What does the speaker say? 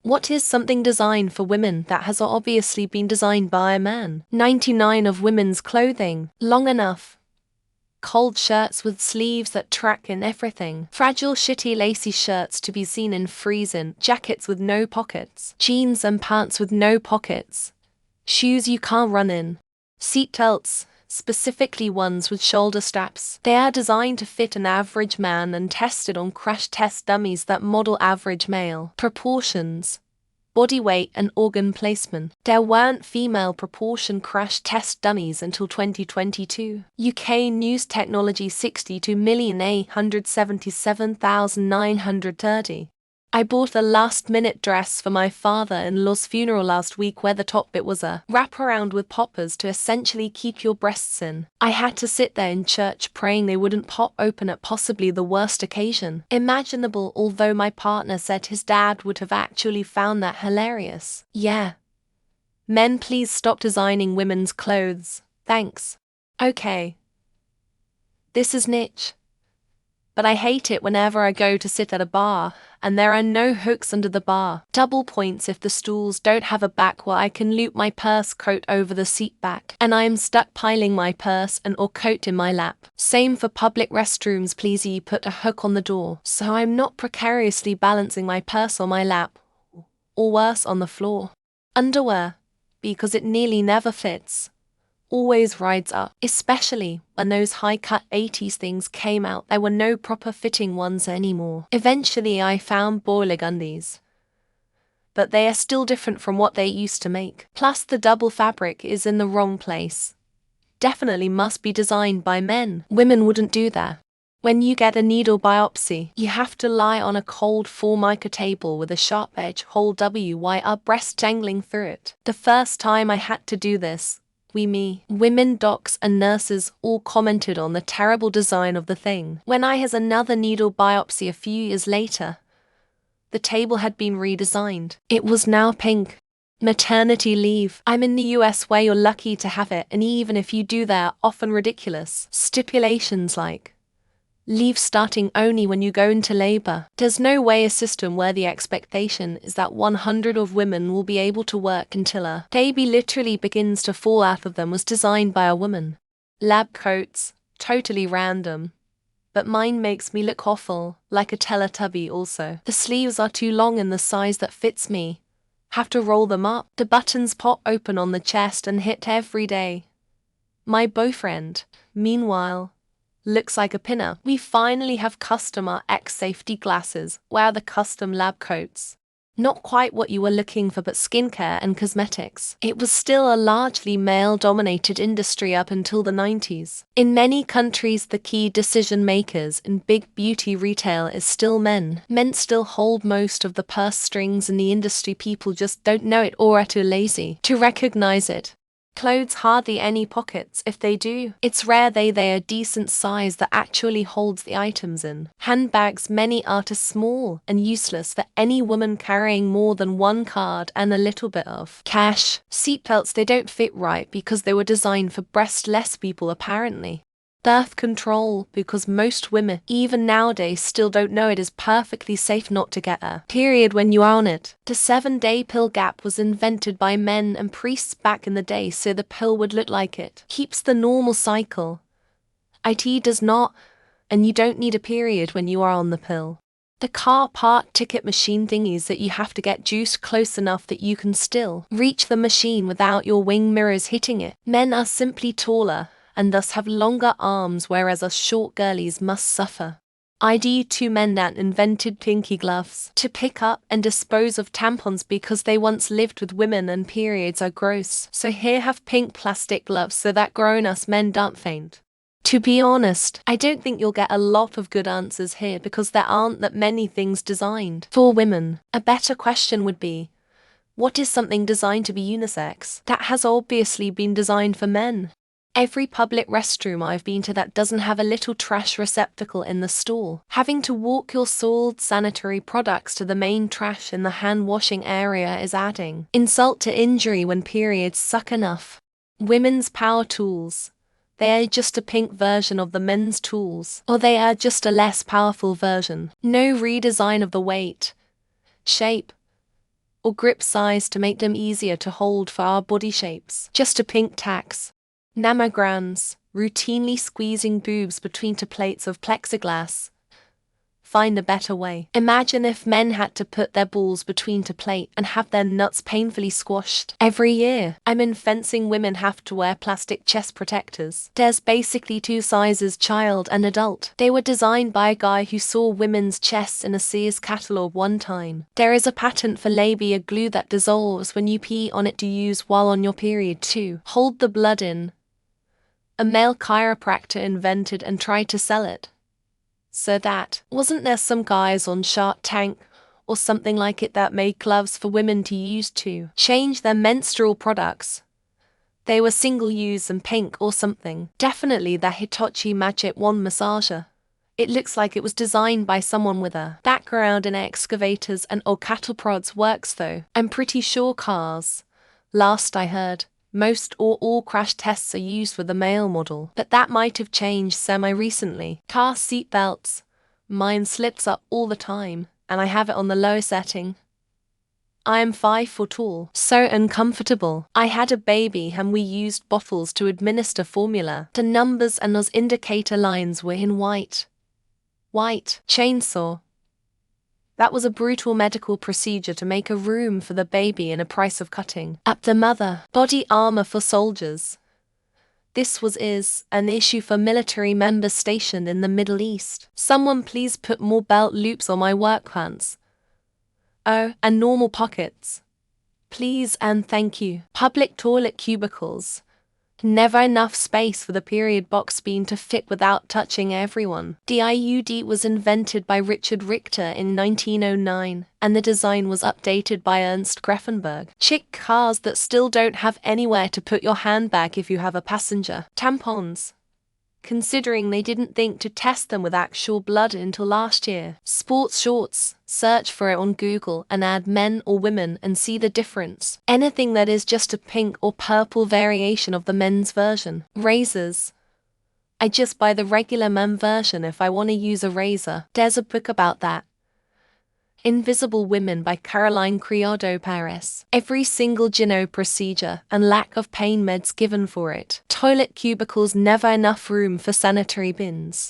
What is something designed for women that has obviously been designed by a man? 99 of women's clothing. Long enough. Cold shirts with sleeves that track in everything. Fragile, shitty, lacy shirts to be seen in freezing. Jackets with no pockets. Jeans and pants with no pockets. Shoes you can't run in. Seat belts, specifically ones with shoulder straps. They are designed to fit an average man and tested on crash test dummies that model average male proportions, body weight and organ placement. There weren't female proportion crash test dummies until 2022. UK News Technology 62,877,930. I bought a last-minute dress for my father-in-law's funeral last week where the top bit was a wraparound with poppers to essentially keep your breasts in. I had to sit there in church praying they wouldn't pop open at possibly the worst occasion imaginable, although my partner said his dad would have actually found that hilarious. Yeah. Men, please stop designing women's clothes. Thanks. Okay. This is niche. But I hate it whenever I go to sit at a bar, and there are no hooks under the bar. Double points if the stools don't have a back where I can loop my purse coat over the seat back, and I am stuck piling my purse and or coat in my lap. Same for public restrooms, please put a hook on the door, so I'm not precariously balancing my purse on my lap, or worse, on the floor. Underwear, because it nearly never fits. Always rides up, especially when those high-cut 80s things came out. There were no proper fitting ones anymore. Eventually I found boiler undies, but they are still different from what they used to make. Plus the double fabric is in the wrong place. Definitely must be designed by men. Women wouldn't do that. When you get a needle biopsy, you have to lie on a cold Formica table with a sharp edge hole while breast dangling through it. The first time I had to do this, women, docs and nurses all commented on the terrible design of the thing. When I had another needle biopsy a few years later, the table had been redesigned. It was now pink. Maternity leave. I'm in the US where you're lucky to have it, and even if you do, there are often ridiculous stipulations like leave starting only when you go into labor. There's no way a system where the expectation is that 100 of women will be able to work until a baby literally begins to fall out of them was designed by a woman. Lab coats, totally random. But mine makes me look awful, like a Teletubby also. The sleeves are too long in the size that fits me. Have to roll them up. The buttons pop open on the chest and hit every day. My boyfriend, meanwhile, looks like a pinner. We finally have customer X safety glasses. Wow, the custom lab coats. Not quite what you were looking for, but skincare and cosmetics. It was still a largely male-dominated industry up until the 90s. In many countries, the key decision makers in big beauty retail is still men. Men still hold most of the purse strings in the industry. People just don't know it or are too lazy to recognize it. Clothes hardly any pockets. If they do, it's rare they are decent size that actually holds the items in. Handbags, many are too small and useless for any woman carrying more than one card and a little bit of cash. Seatbelts, they don't fit right because they were designed for breastless people apparently. Birth control, because most women, even nowadays, still don't know it is perfectly safe not to get a period when you are on it. The 7-day pill gap was invented by men and priests back in the day so the pill would look like it keeps the normal cycle. It does not, and you don't need a period when you are on the pill. The car part ticket machine thingies that you have to get juiced close enough that you can still reach the machine without your wing mirrors hitting it. Men are simply taller and thus have longer arms, whereas us short girlies must suffer. Two men that invented pinky gloves to pick up and dispose of tampons because they once lived with women and periods are gross. So here have pink plastic gloves so that grown-ass men don't faint. To be honest, I don't think you'll get a lot of good answers here because there aren't that many things designed for women. A better question would be, what is something designed to be unisex that has obviously been designed for men? Every public restroom I've been to that doesn't have a little trash receptacle in the stall. Having to walk your soiled sanitary products to the main trash in the hand-washing area is adding insult to injury when periods suck enough. Women's power tools. They are just a pink version of the men's tools, or they are just a less powerful version. No redesign of the weight, shape, or grip size to make them easier to hold for our body shapes. Just a pink tax. Nanograms, routinely squeezing boobs between two plates of plexiglass. Find a better way. Imagine if men had to put their balls between two plates and have their nuts painfully squashed every year. I'm in fencing women have to wear plastic chest protectors. There's basically two sizes, child and adult. They were designed by a guy who saw women's chests in a Sears catalog one time. There is a patent for labia glue that dissolves when you pee on it to use while on your period too. Hold the blood in. A male chiropractor invented and tried to sell it. So that, wasn't there some guys on Shark Tank or something like it that made gloves for women to use to change their menstrual products? They were single-use and pink or something. Definitely the Hitachi Magic Wand massager. It looks like it was designed by someone with a background in excavators and or cattle prods works though. I'm pretty sure cars, last I heard, most or all crash tests are used for the male model, but that might have changed semi-recently. Car seat belts. Mine slips up all the time, and I have it on the low setting. I am 5 foot tall, so uncomfortable. I had a baby and we used bottles to administer formula. The numbers and those indicator lines were in white. White. Chainsaw. That was a brutal medical procedure to make a room for the baby and a price of cutting up the mother. Body armor for soldiers. This is an issue for military members stationed in the Middle East. Someone please put more belt loops on my work pants. Oh, and normal pockets. Please and thank you. Public toilet cubicles. Never enough space for the period box beam to fit without touching everyone. The IUD was invented by Richard Richter in 1909, and the design was updated by Ernst Greffenberg. Chic cars that still don't have anywhere to put your handbag if you have a passenger. Tampons. Considering they didn't think to test them with actual blood until last year. Sports shorts. Search for it on Google and add men or women and see the difference. Anything that is just a pink or purple variation of the men's version. Razors. I just buy the regular men version if I want to use a razor. There's a book about that. Invisible Women by Caroline Criado Paris. Every single gyno procedure and lack of pain meds given for it. Toilet cubicles, never enough room for sanitary bins.